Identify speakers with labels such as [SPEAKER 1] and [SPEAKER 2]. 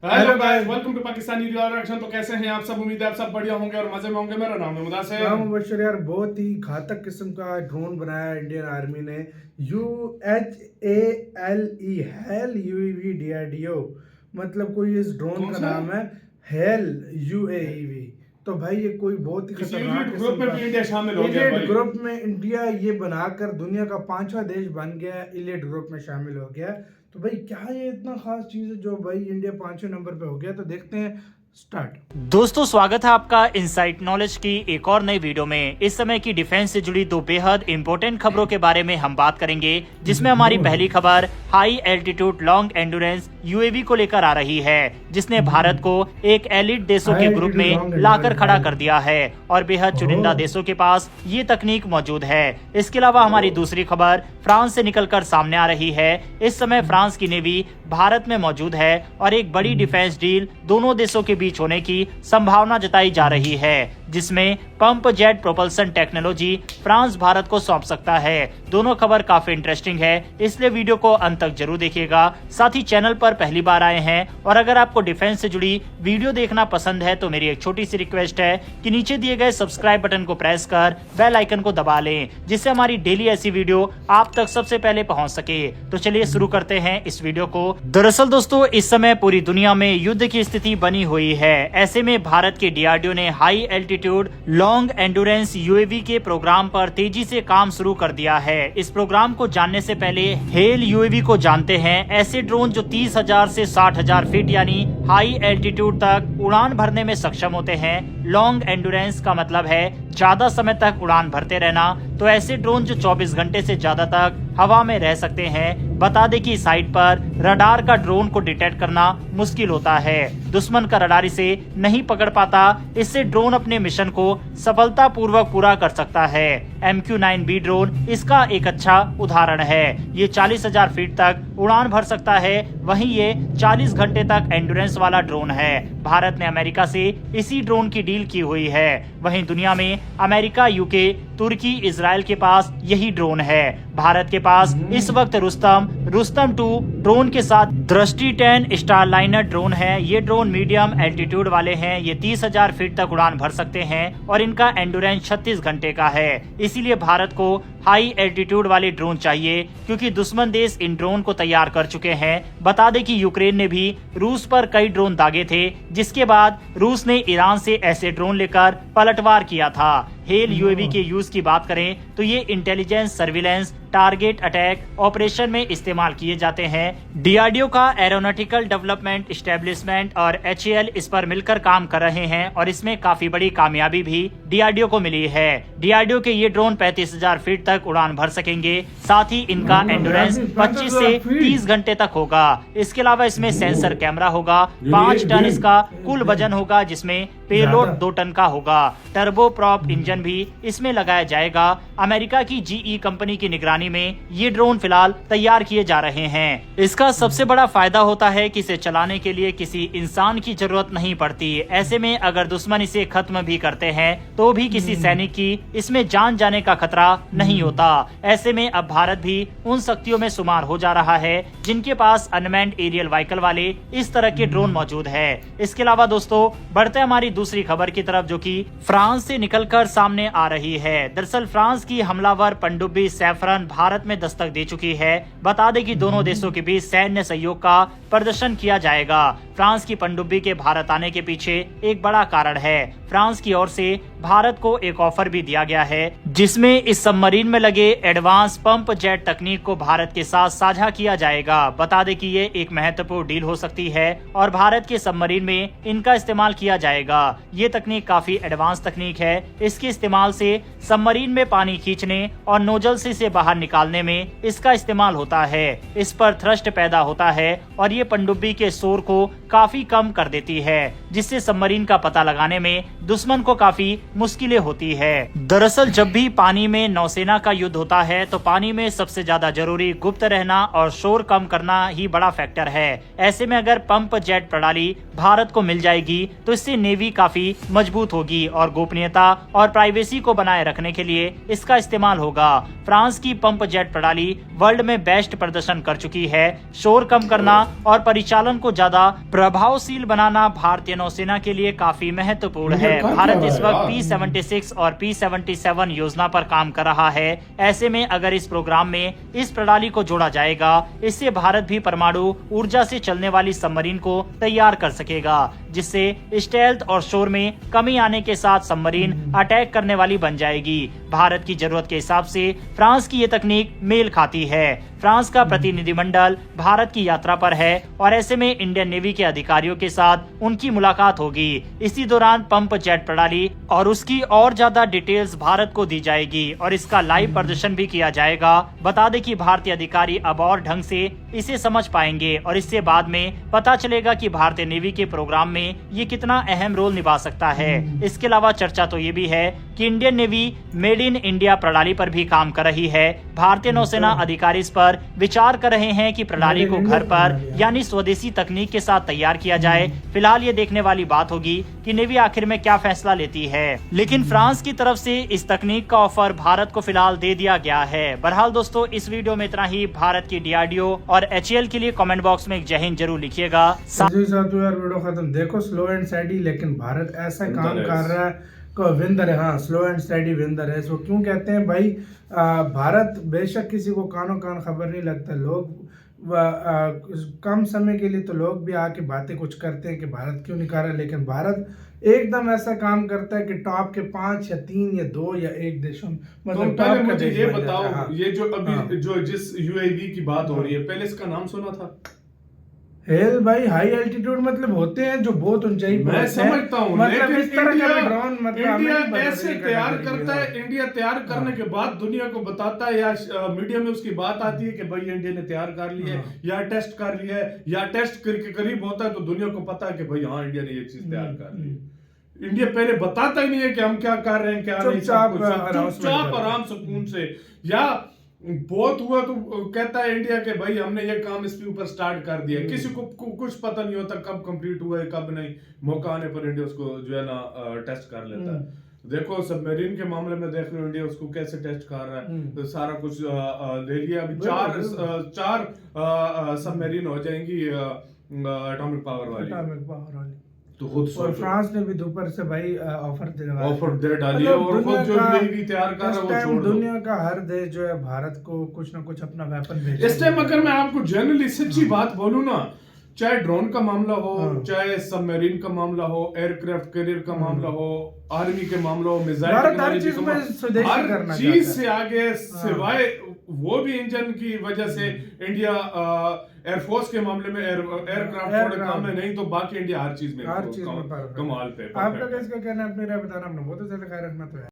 [SPEAKER 1] Hello guys, welcome to Pakistani reaction. तो कैसे हैं आप सब? उम्मीद है आप सब बढ़िया होंगे और मजे में होंगे। मेरा नाम है मुदासिर।
[SPEAKER 2] नाम मुबशर। यार बहुत ही घातक किस्म का ड्रोन बनाया है इंडियन आर्मी ने। UHALE हेल UAV DRDO, मतलब कोई इस ड्रोन
[SPEAKER 1] कौन
[SPEAKER 2] का
[SPEAKER 1] सा?
[SPEAKER 2] नाम है हेल UAV। तो भाई ये कोई बहुत ही
[SPEAKER 1] किसी
[SPEAKER 2] खतरनाक
[SPEAKER 1] एलीट
[SPEAKER 2] किस्म
[SPEAKER 1] ग्रुप में
[SPEAKER 2] का
[SPEAKER 1] भी इंडिया शामिल हो गया
[SPEAKER 2] इलीट
[SPEAKER 1] भाई।
[SPEAKER 2] ग्रुप में इंडिया ये बनाकर दुनिया का 5वां देश बन गया, इलीट ग्रुप में शामिल हो गया। तो भाई क्या ये इतना खास चीज है जो भाई इंडिया 5वें नंबर पे हो गया? तो देखते हैं, स्टार्ट।
[SPEAKER 3] दोस्तों, स्वागत है आपका इनसाइट नॉलेज की एक और नई वीडियो में। इस समय की डिफेंस से जुड़ी दो बेहद इंपॉर्टेंट खबरों के बारे में हम बात करेंगे, जिसमें हमारी पहली खबर हाई एल्टीट्यूड लॉन्ग एंडुरेंस यूएवी को लेकर आ रही है, जिसने भारत को एक एलिट देशों के ग्रुप में लाकर खड़ा कर दिया है और बेहद चुनिंदा देशों के पास ये तकनीक मौजूद है। इसके अलावा हमारी दूसरी खबर फ्रांस से निकलकर सामने आ रही है। इस समय फ्रांस की नेवी भारत में मौजूद है और एक बड़ी डिफेंस डील दोनों देशों के बीच होने की संभावना जताई जा रही है, जिसमें pump jet propulsion technology France Bharat को सौंप सकता है। दोनों खबर काफी इंटरेस्टिंग है, इसलिए वीडियो को अंत तक जरूर देखिएगा। साथ ही चैनल पर पहली बार आए हैं और अगर आपको डिफेंस से जुड़ी वीडियो देखना पसंद है तो मेरी एक छोटी सी रिक्वेस्ट है कि नीचे दिए गए सब्सक्राइब बटन को प्रेस कर बेल आइकन को दबा लें, जिससे हमारी डेली ऐसी वीडियो आप तक सबसे पहले पहुंच सके। तो चलिए शुरू करते हैं इस वीडियो को। दरअसल दोस्तों, इस समय पूरी दुनिया में युद्ध की स्थिति बनी हुई है। ऐसे में भारत के डीआरडीओ ने हाई एल्टीट्यूड लॉन्ग एंडुरेंस यूएवी के प्रोग्राम पर तेजी से काम शुरू कर दिया है। इस प्रोग्राम को जानने से पहले हेल यूएवी को जानते हैं। ऐसे ड्रोन जो 30,000 से 60,000 फीट यानी हाई एल्टीट्यूड तक उड़ान भरने में सक्षम होते हैं। लॉन्ग एंडुरेंस का मतलब है ज्यादा समय तक उड़ान भरते रहना। तो ऐसे ड्रोन जो 24 घंटे से ज्यादा तक हवा में रह सकते हैं। बता दें कि साइट पर रडार का ड्रोन को डिटेक्ट करना मुश्किल होता है, दुश्मन का रडार इसे नहीं पकड़ पाता। इससे ड्रोन अपने मिशन को सफलतापूर्वक पूरा कर सकता है। MQ-9B ड्रोन इसका एक अच्छा उदाहरण है। ये 40,000 फीट तक उड़ान भर सकता है, वहीं ये 40 घंटे तक एंडुरेंस वाला ड्रोन है। भारत ने अमेरिका से इसी ड्रोन की डील की हुई है। वहीं दुनिया में अमेरिका, यूके, तुर्की, इजराइल के पास यही ड्रोन है। भारत के पास इस वक्त रुस्तम 2 ड्रोन के साथ दृष्टि 10 स्टारलाइनर ड्रोन है। ये ड्रोन मीडियम एल्टीट्यूड वाले हैं। ये 30,000 फीट तक उड़ान भर सकते हैं और इनका एंडुरेंस 36 घंटे का है। इसीलिए भारत को हाई एल्टीट्यूड वाले ड्रोन चाहिए, क्योंकि दुश्मन देश इन ड्रोन को तैयार कर चुके हैं। बता दें कि यूक्रेन ने भी रूस पर कई ड्रोन दागे थे, जिसके बाद रूस ने ईरान से ऐसे ड्रोन लेकर पलटवार किया था। हेल यूएवी के यूज की बात करें तो ये intelligence, surveillance, target attack operation में इस्तेमाल किए जाते हैं। डीआरडीओ का एरोनॉटिकल डेवलपमेंट एस्टेब्लिशमेंट और HAL इस पर मिलकर काम कर रहे हैं और इसमें काफी बड़ी कामयाबी भी डीआरडीओ को मिली है। डीआरडीओ के ये ड्रोन 35,000 फीट तक उड़ान भर सकेंगे। साथ ही इनका एंडुरेंस 25 से 30 घंटे तक होगा। इसके अलावा इसमें सेंसर कैमरा होगा। 5 टन इसका कुल वजन होगा, जिसमें पेलोड 2 टन का होगा। टर्बो प्रॉप इंजन भी इसमें लगाया जाएगा। अमेरिका की GE कंपनी की निगरानी में ये ड्रोन फिलहाल तैयार किए जा रहे हैं। इसका सबसे बड़ा फायदा होता है कि इसे चलाने के लिए किसी इंसान की जरूरत नहीं पड़ती। ऐसे में अगर दुश्मन इसे खत्म भी करते हैं तो भी किसी सैनिक की इसमें जान जाने का खतरा नहीं होता। ऐसे में अब भारत भी उन शक्तियों में शुमार हो जा रहा है जिनके पास अनमैन्ड एरियल व्हीकल वाले इस तरह के ड्रोन मौजूद है। इसके अलावा दोस्तों, बढ़ते हमारी दूसरी खबर की तरफ, जो कि फ्रांस से निकलकर सामने आ रही है। दरअसल फ्रांस की हमलावर पनडुब्बी सैफरन भारत में दस्तक दे चुकी है। बता दें कि दोनों देशों के बीच सैन्य सहयोग का प्रदर्शन किया जाएगा। फ्रांस की पनडुब्बी के भारत आने के पीछे एक बड़ा कारण है। फ्रांस की ओर से भारत को एक ऑफर भी दिया गया है, जिसमें इस सबमरीन में लगे एडवांस पंप जेट तकनीक को भारत के साथ साझा किया जाएगा। बता दें कि ये एक महत्वपूर्ण डील हो सकती है और भारत के सबमरीन में इनका इस्तेमाल किया जाएगा। ये तकनीक काफी एडवांस तकनीक है। इसके इस्तेमाल से सबमरीन में पानी खींचने और नोजल से इसे बाहर निकालने में इसका इस्तेमाल होता है। इस पर थ्रस्ट पैदा होता है और ये पनडुब्बी के शोर को काफी कम कर देती है, जिससे सबमरीन का पता लगाने में दुश्मन को काफी मुश्किलें होती है। दरअसल जब भी पानी में नौसेना का युद्ध होता है तो पानी में सबसे ज्यादा जरूरी गुप्त रहना और शोर कम करना ही बड़ा फैक्टर है। ऐसे में अगर पंप जेट प्रणाली भारत को मिल जाएगी तो इससे नेवी काफी मजबूत होगी और गोपनीयता और प्राइवेसी को बनाए रखने के लिए इसका इस्तेमाल होगा। फ्रांस की पंप जेट प्रणाली वर्ल्ड में बेस्ट प्रदर्शन कर चुकी है। शोर कम करना और परिचालन को ज्यादा प्रभावशील बनाना भारतीय नौसेना के लिए काफी महत्वपूर्ण है। भारत इस वक्त P-76 और P-77 योजना पर काम कर रहा है। ऐसे में अगर इस प्रोग्राम में इस प्रणाली को जोड़ा जाएगा, इससे भारत भी परमाणु ऊर्जा से चलने वाली सबमरीन को तैयार कर सकेगा, जिससे स्टेल्थ और शोर में कमी आने के साथ सबमरीन अटैक करने वाली बन जाएगी। भारत की जरूरत के हिसाब से फ्रांस की ये तकनीक मेल खाती है। फ्रांस का प्रतिनिधिमंडल भारत की यात्रा पर है और ऐसे में इंडियन नेवी के अधिकारियों के साथ उनकी मुलाकात होगी। इसी दौरान पंप जेट प्रणाली और उसकी और ज्यादा डिटेल्स भारत को दी जाएगी और इसका लाइव प्रदर्शन भी किया जाएगा। बता दें कि भारतीय अधिकारी अब और ढंग से इसे समझ पाएंगे और इससे बाद में पता चलेगा कि भारतीय नेवी के प्रोग्राम में ये कितना अहम रोल निभा सकता है। इसके अलावा चर्चा तो ये भी है कि Indian navy made in India प्रणाली पर भी काम कर रही है। भारतीय नौसेना अधिकारी इस पर विचार कर रहे हैं कि प्रणाली को घर पर यानी स्वदेशी तकनीक के साथ तैयार किया जाए। फिलहाल ये देखने वाली बात होगी कि नेवी आखिर में क्या फैसला लेती है, लेकिन फ्रांस की तरफ से इस तकनीक का ऑफर भारत को फिलहाल दे दिया गया है। बहरहाल दोस्तों, इस वीडियो में इतना ही। भारत की DRDO और HAL के लिए कमेंट बॉक्स में एक जय हिंद जरूर लिखिएगा।
[SPEAKER 2] यार वीडियो खत्म। देखो स्लो एंड स्टेडी, लेकिन भारत ऐसा काम कर रहा है को विंदर है। हाँ, स्लो एंड स्टेडी विंदर है। इसको क्यों कहते हैं भाई? भारत बेशक किसी को कानों कान खबर नहीं लगता। लोग कम समय के लिए तो लोग भी आके बातें कुछ करते हैं कि भारत क्यों नहीं कर रहा, लेकिन भारत एकदम ऐसा काम करता है कि टॉप के 5 या 3 या 2 या 1 देशों में
[SPEAKER 1] मतलब पहले मुझे ये बताओ, ये जो अभी जो जिस UAV की बात हो रही है, पहले इसका नाम सुना था?
[SPEAKER 2] हेल भाई, हाई एल्टीट्यूड मतलब होते हैं जो बहुत ऊंचाई पर।
[SPEAKER 1] मैं समझता हूँ,
[SPEAKER 2] मतलब इस तरह का ड्रोन
[SPEAKER 1] इंडिया ऐसे तैयार करता है। इंडिया तैयार करने के बाद दुनिया को बताता है या मीडिया में उसकी बात आती है कि भाई इंडिया ने तैयार कर लिया है या टेस्ट कर लिया है या टेस्ट करके करीब होता है तो दुनिया को पता है कि भाई हाँ इंडिया ने ये चीज तैयार कर ली है। इंडिया पहले बताता ही नहीं है कि हम क्या कर रहे हैं, क्या नहीं। चुपचाप आराम सुकून से, या बहुत हुआ तो कहता है इंडिया के भाई हमने ये काम इसके ऊपर स्टार्ट कर दिया। किसी को कुछ पता नहीं होता कब कंप्लीट हुआ है कब नहीं। मौका आने पर इंडिया उसको जो है ना टेस्ट कर लेता है। देखो सबमरीन के मामले में देख रहे हो इंडिया उसको कैसे टेस्ट कर रहा है। तो सारा कुछ ले लिया। अभी चार सबमरीन हो जाएंगी एटॉमिक पावर वाली। तो खुद
[SPEAKER 2] और फ्रांस ने भी दोपहर से भाई ऑफर
[SPEAKER 1] दे डाली है और खुद जो भी तैयार कर रहा है वो छोड़ दो।
[SPEAKER 2] दुनिया का हर देश जो है भारत को कुछ ना कुछ अपना वेपन भेज।
[SPEAKER 1] इस टाइम अगर मैं आपको जनरली सच्ची बात बोलूं ना, चाहे ड्रोन का मामला हो, चाहे सबमरीन का मामला हो, एयरक्राफ्ट कैरियर का मामला हो, आर्मी के मामला हो, मिसाइल टेक्नोलॉजी का मामला, हर चीज से आगे सिवाय वो भी इंजन की वजह से इंडिया एयरफोर्स के मामले में एयरक्राफ्ट थोड़े कम है, नहीं तो बाकी इंडिया हर चीज में कमाल पे।
[SPEAKER 2] आपका कैसे कहना है? अपनी राय बताना। अपना बहुत ज्यादा ख्याल रखना तो है।